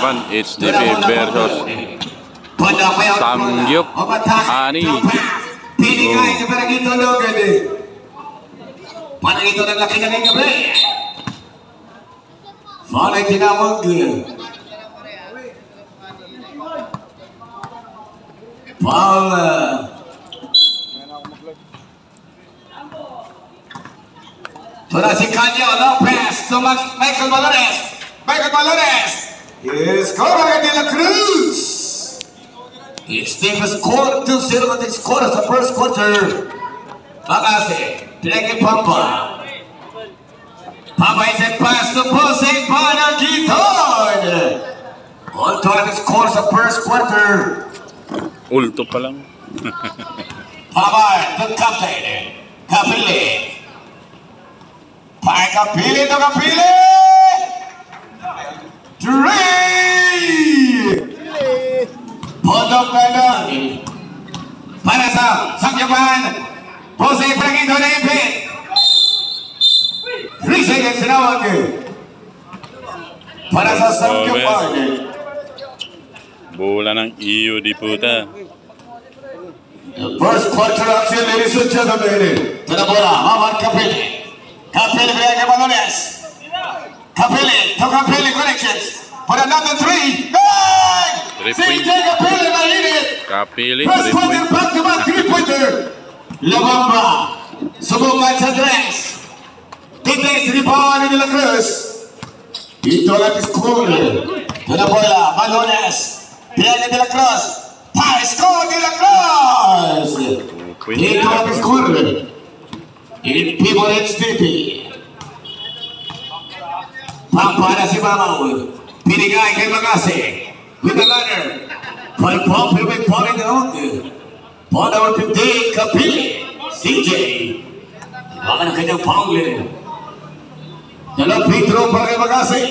laban. HDP versus Samgyup Ani. Pinigay sa parang ito logan eh. Parang ito ng laki na ng gabi. Foul ay tinawag. Foul. Ito na si Canyo Lopez to Michael Valores. Michael Valores. Yes, Corbin de la Cruz. His team has scored 2-0 on the score of the first quarter. Magase, pinagin Pampa. Pampa is a pass to Posey Panagiton. On to the score of the first quarter. Ulto pa lang. Pampa, the captain. Kapili. Kapili to Kapili. 3. Pondok Bandang para sa Samgyapan. Jose Frankie Donepe 3 seconds tinawag para sa Samgyapan. Bola ng iyo di puta. The first quarter action, ladies and gentlemen. Tada bola, Mamar Kapili. Kapili beragam Balones. Kapili, to Kapili connections. For another 3. CJ Kapili na init. Kapili. First quarter back-to-back 3-pointer. Labamba. Subukan sa dress. Titis rebound ni De La Cruz. Ito lang score. Tada bola, Balones. Pinagin De La Cruz. Score De La Cruz. Ito lang score. In Pibor HDP. Pampara si Mamaw. Pinigay kay Magase. With the ladder. Pump with point out. Point out to Dave Kapili. CJ. Baka na kanyang foul. Dalang free throw para kay Magase.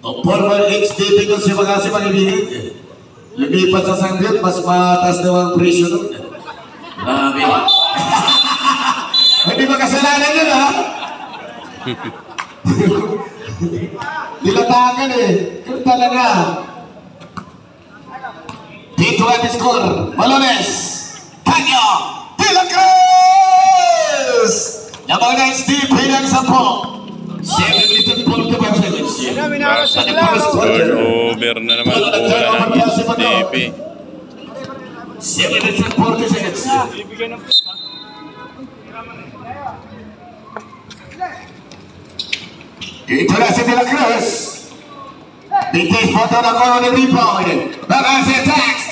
O former HDP ko si Magase manibigit. Lumipat sa Samgyup, mas mataas daw ang presyo doon. Grabe. Hindi ba kasalanan yun, ha? Dilatakan eh. Kung talaga. Dito at score. Balones. Canyo. De La Cruz. Labang na HDP ng 10. 7 minutes 45 seconds. Turnover na naman. Bola ng HDP. 7 minutes and 40 seconds. Ito na si De La Cruz. Bitis po ito na kono ng rebound. Magase attacks.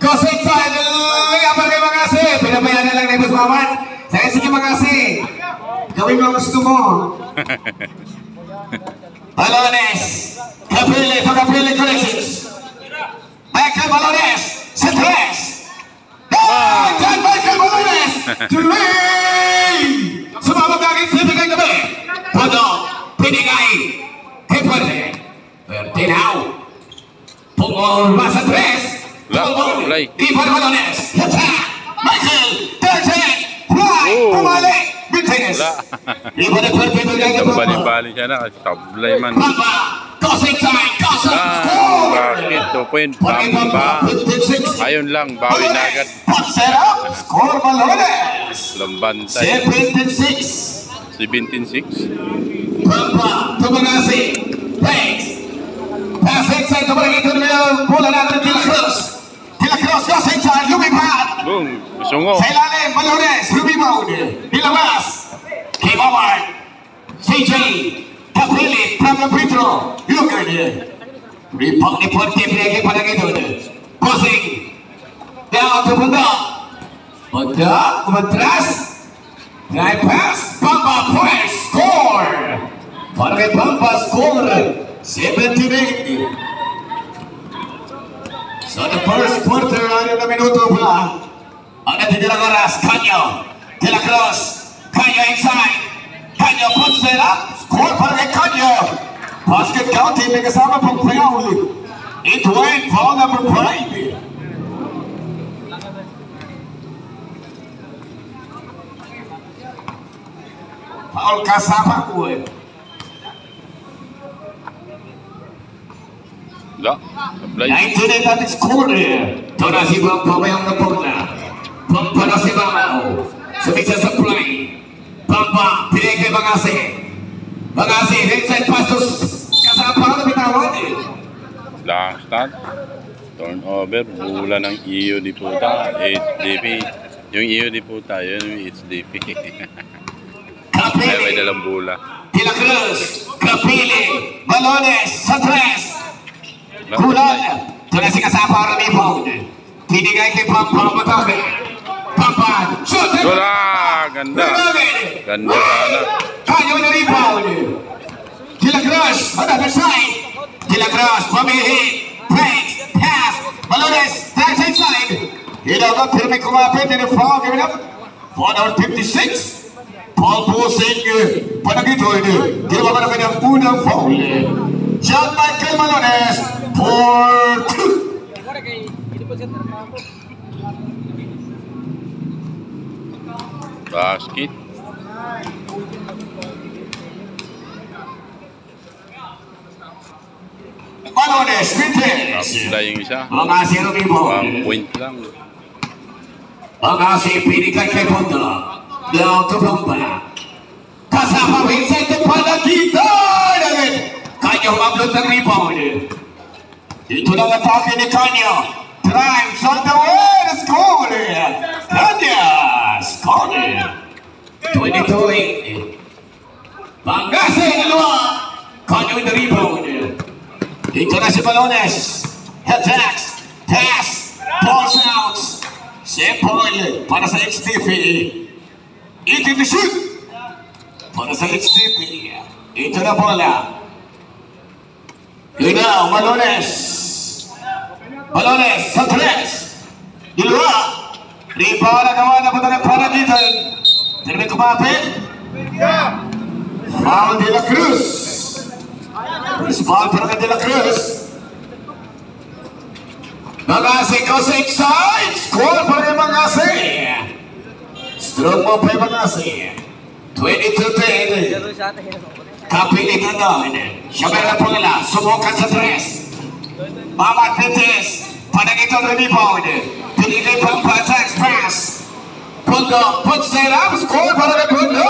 Goes inside. Layapan kay Magase. Pinapayan na lang na Ibus Maman. Sige Magase. Gawin mo gusto mo. Balones. Kapili to Kapili connections. Michael Balones. Sa tres. John Michael Balones. Tuloy. Sumabog ang isipin gabi. Puno. Pinigay. Kay Puente. Tinaw. Pumulba sa tres. Play. Ivan Balones. Michael. Terjen. Fly. Pumali. Bintenes. Ivan na Puente. Bali-bali siya na. Tablay man. Goes inside. Goes up. Score. Bakit? 2 point. Bamba. Ayun lang. Bawi na agad. Set up. Score Balones. Lambantay. 17-6. 17-6. Pampa, Tumagasi, Banks. Pass inside, tumagin ito na bola natin De La Cruz. De La Cruz goes inside, lumipad. Boom, sungo. Sa ilalim, Balones, rebound. Ilabas. Kay Mawar. CJ, Kapili, from the free throw. Lugard. Rebound ni Ponte, pinagay pa lang ito. Bossing. Down to Bunda. Bunda, umatras. Drive pass, Pampa, point, score. Para kay Pampa, score. 78. So the first quarter, 6 na minuto pa. Ang natitirang oras, Canyo. De La Cruz. Canyo inside. Canyo puts it up. Score para kay Canyo. Basket County, may kasama pang foul. It went foul number 5. Foul kasama ko eh. Wala. Apply. 98 at score. Ito na si Pampa mayang naporna. Pampa na si Mamao. Sumisa sa play. Pampa, pinay kay Magase. Magase, inside pass to kasama na bitawan eh. Last start. Turnover. Bula ng iyo di puta. HDP. Yung iyo di puta. Yun yung HDP. Ay, may dalang bula. De la Cruz. Capili. Balones. Sa tres. Kulang. Ito na si kasama ang rebound. Tinigay kay Pampa. Matake. Pampa. Shoot. Wala! Ganda. Ganda sana. Kaya na rebound. De la Cruz. On the other side. De la Cruz. Pamihi. Break. Pass. Balones. That's inside. Hinaga. Pirmi kumapit. And the foul given up. 456. Paul Pusing. Panagito ini. Ginawa ka na kanyang unang foul. John Michael Malones. For 2. Basket. Malones, Vintes. Apply yung isa. Mga si Rumibon. 1 point lang. Mga si Pinigay kay Pondo. Down to Pampa. Kasama Vincent to Panagito. Kanyo mablot ng rebound. Dito lang atake ni Kanyo. Drives on the way to score. Kanyo. Score. 22-8. Pangase na luwa. Kanyo in the rebound. Dito na si Balones. Attacks. Pass. Balls out. Simple. Para sa HTP. Ito the shoot. Para sa HTP. Ito na bola. Yun na, Malones. Malones, sa tres. Diluwa. Rebound na gawa na punta ng Panagitan. Termin kumapit. Foul De La Cruz. First ball para kay De La Cruz. Magase goes inside. Score para kay Magase. Strong mo pa yung Magase. 22-10. Kapili ka doon. Siya meron po nila. Sumukan sa tres. Mamat Vintes. Panagito ang rebound. Pinili pang attacks pass. Pundo. Puts it up. Score para kay Pundo.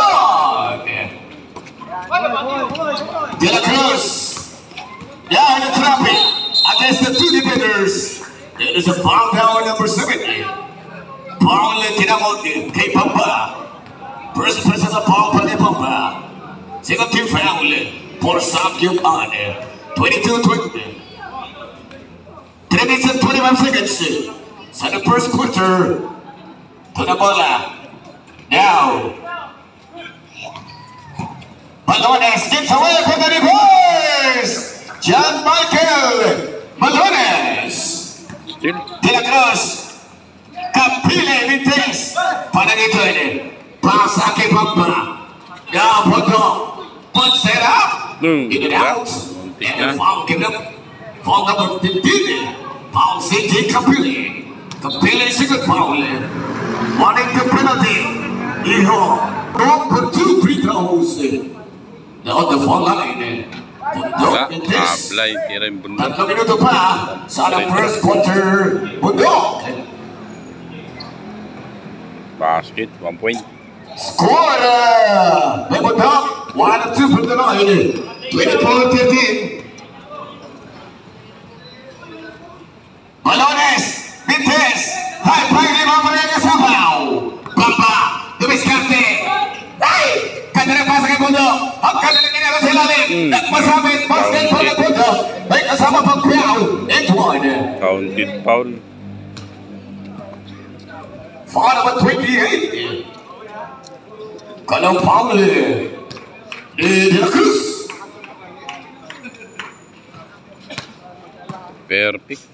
De La Cruz. Down the traffic. Against the two defenders. There is a foul down number 7. Foul tinamot kay Pampa. First person sa foul para kay Pampa. Second team foul for Samgyup on 22-20. 3 minutes and 25 seconds. Sa the first quarter. To the bola. Now. Balones gets away from the reverse. John Michael Balones. De La Cruz. Capile Vintes. Panagito ini. Pasa kay Pampa. Now Pondo. Puts it up. In and out. And foul given up. Foul number 15. Foul CJ Capile. Capile second foul. Wanting the penalty. Iho. Wrong for 2 free throws. Now the foul line. Wala. Apply. Tira yung bundok. 3 minuto pa sa first quarter. Bundok. Basket. 1 point. Score! Bundok. 1 and 2 from the line. 24-13. Balones. Vintes. High play ni Mamaya Kasabaw. Pampa. Dumiskarte. Ay! Kanda na pasa kay Pundo. Ang kanda na kinala sa ilalim. Nagmasabit. Basket for the Pundo. May kasama pang foul. It's 1. Counted foul. Foul number 28. Kalau foul De La Cruz. Perfect.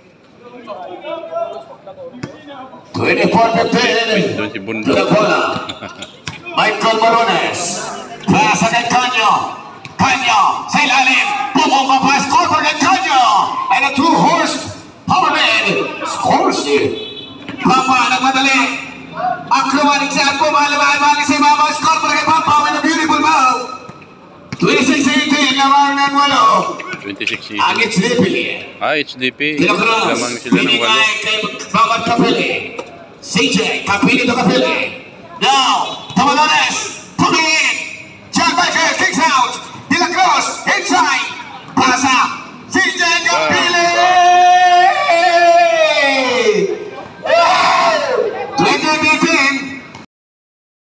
24-15. Doon si Bundok. Tulang bola. Michael Malones. Pasa kay Kanyo. Kanyo sa ilalim. Bumong pa score for kay Kanyo. And a 2-horse powerman scores. Pampa nagmadali. Acrobatic sa po. Mahal si Mama. Score for kay Pampa with a beautiful move. 26-18 naman ng walo. 26 Ang season. HDP. HDP. De La Cruz. Lamang sila ng Binigay 8. kay Bawat Kapili. CJ, Kapili to Kapili. Now, Tamalones, pumingin.